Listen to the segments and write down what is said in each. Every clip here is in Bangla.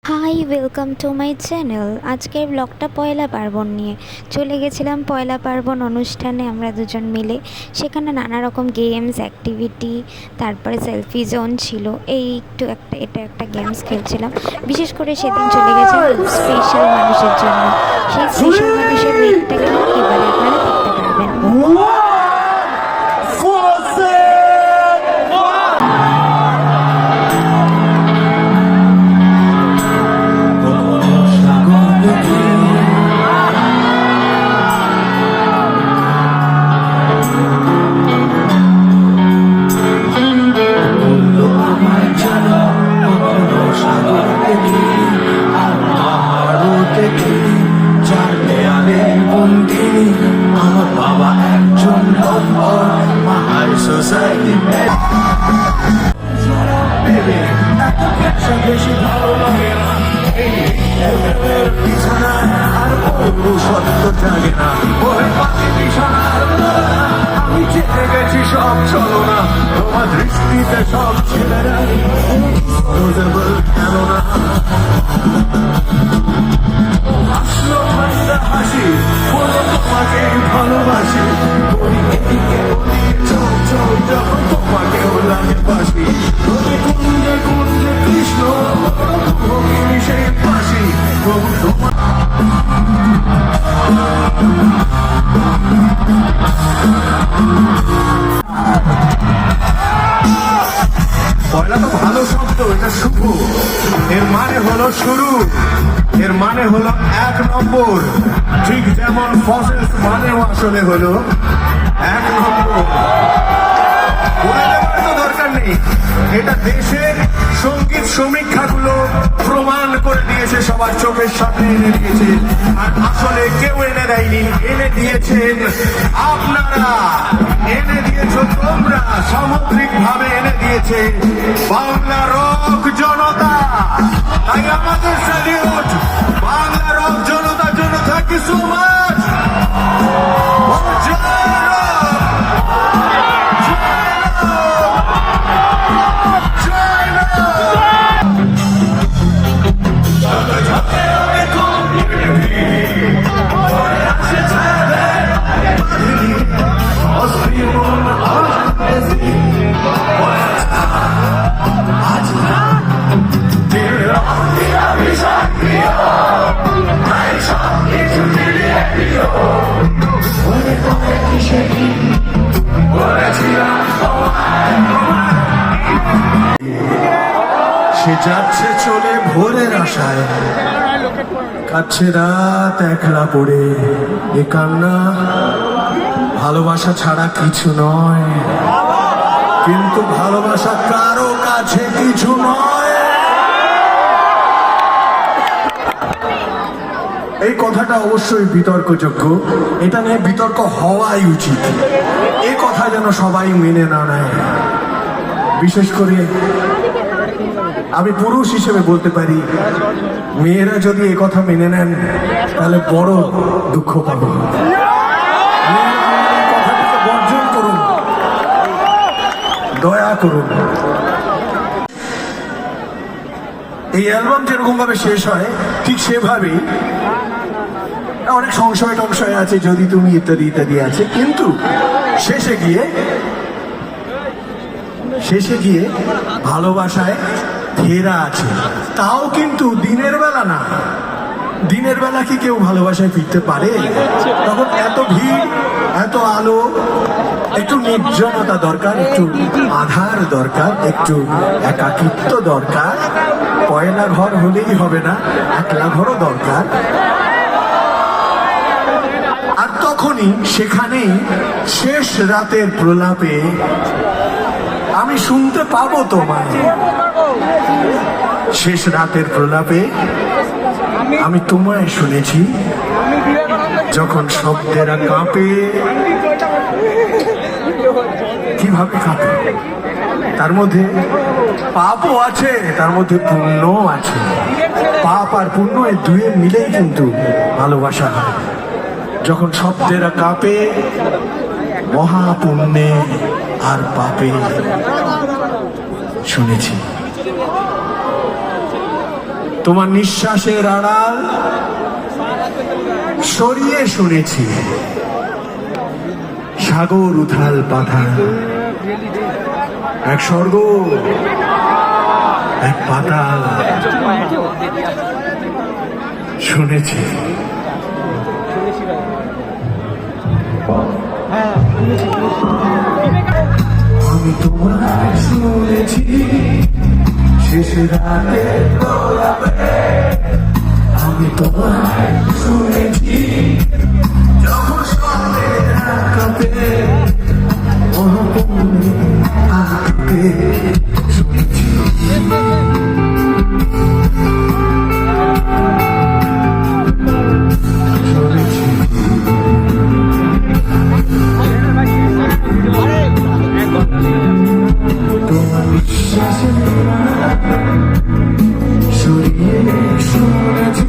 High, welcome to my channel. আজকের ব্লগটা পয়লা পার্বণ নিয়ে। চলে গেছিলাম পয়লা পার্বণ অনুষ্ঠানে আমরা দুজন মিলে। সেখানে নানা রকম গেমস, অ্যাক্টিভিটি, তারপরে সেলফি জোন ছিল। এটা একটা গেমস খেলছিলাম। বিশেষ করে সেদিন চলে গেছিলাম স্পেশাল মানুষের জন্য। সেই স্পেশাল মানুষের ওয়েটটা কি এবারে আপনারা দেখতে পারবেন। আমার বাবা একজন সোসাইটি বেশি ভালো লাগে না বিছানায় আর সত্য জাগে না বিছানার আমি চেয়ে গেছি সব চলো না তোমার দৃষ্টিতে সব ছেলেরা কেন না আসলো হাসি বলো তোমাকে ভালোবাসি যখন তোমাকে লাগে বাসি কুঞ্জে কুঞ্জে কৃষ্ণ সেই বাসি পয়লা তো ভালো শব্দ, এটা শুভ। এর মানে হলো শুরু, এর মানে হলো 1 নম্বর। ঠিক যেমন ফসেলস মানেও আসলে হলো 1 নম্বর। বলে দেওয়ার তো দরকার নেই, এটা দেশের সঙ্গীত সমীক্ষাগুলো প্রমাণ করে দিয়েছে, সবার চোখের সামনে এনে দিয়েছে। আর আসলে কেউ এনে দেয়নি, এনে দিয়েছেন আপনারা, এনে দিয়েছ তোমরা, সামগ্রিক ভাবে এনে দিয়েছে বাংলা রক জনতা। তাই আমাদের স্যালিউট বাংলা রক জনতার জন্য। Thank you so much. সে যাচ্ছে চলে ভোরের আশায়, কাটছে রাত একলা পড়ে। এ কান্না ভালোবাসা ছাড়া কিছু নয়, কিন্তু ভালোবাসা কারো কাছে কিছু নয়। এই কথাটা অবশ্যই বিতর্কযোগ্য, এটা নিয়ে বিতর্ক হওয়াই উচিত। এই কথা যেন সবাই মেনে না নেয়। বিশেষ করে আমি পুরুষ হিসেবে বলতে পারি, মেয়েরা যদি এ কথা মেনে নেন তাহলে বড় দুঃখ পাবো। কথাটাকে বর্জন করুন, দয়া করুন। এই অ্যালবাম যেরকম ভাবে শেষ হয় ঠিক সেভাবেই অনেক সংশয় টংশয় আছে, যদি তুমি ইত্যাদি ইত্যাদি আছে, কিন্তু শেষে গিয়ে ভালোবাসায় ফেরা আছে। তাও কিন্তু দিনের বেলা না। দিনের বেলা কি কেউ ভালোবাসায় ফিরতে পারে? তখন এত ভিড়, এত আলো, একটু নির্জনতা দরকার, একটু আধার দরকার, একটু একাকিত্ব দরকার। পয়লা ঘর হলেই হবে না, একলা ঘরও দরকার। আর তখনই সেখানেই শেষ রাতের প্রলাপে আমি শুনতে পাবো তোমায়। শেষ রাতের প্রলাপে আমি তোমায় শুনেছি, যখন শব্দেরা কাঁপে। কিভাবে কাঁপে? তার মধ্যে পাপও আছে, তার মধ্যে পুণ্যও আছে। পাপ আর পুণ্য এই দুয়ে মিলেই কিন্তু ভালোবাসা হয়। যখন শব্দেরা কাঁপে, মহাপুণ্যে আর পাপে শুনেছি। তোমার নিঃশ্বাসের আড়াল সরিয়ে শুনেছি সাগর উথাল পাথাল, এক স্বর্গ এক পাতাল শুনেছি। আমি তোমার শুনেছি শেষ রাতে গোলাপে, আমি তোমার শুনেছি যখন স্বপ্নে কাঁপে মনোপূর্ণে আঁকে শুনেছি। তোমার বিশ্বাসে সরিয়ে শুনেছি,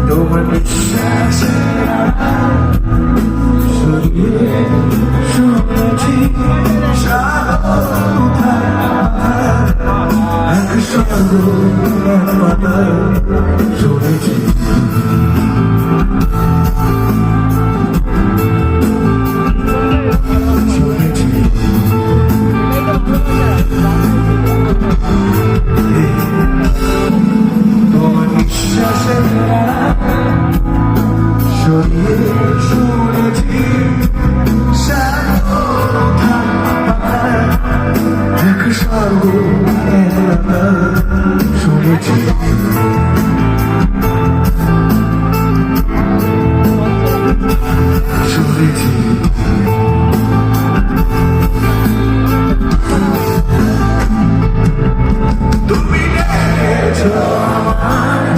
তোমার বিশ্বাসে সরিয়ে শুনেছি সাগর উথাল এক স্বর্গ এক পাতাল শুনেছি। তোমার নিঃশ্বাসে সরিয়ে শুনেছি সাগর উথাল পাতাল এক স্বর্গ এক পাতাল শুনেছি। শুনেছি তুমি ডেকেছো আমায়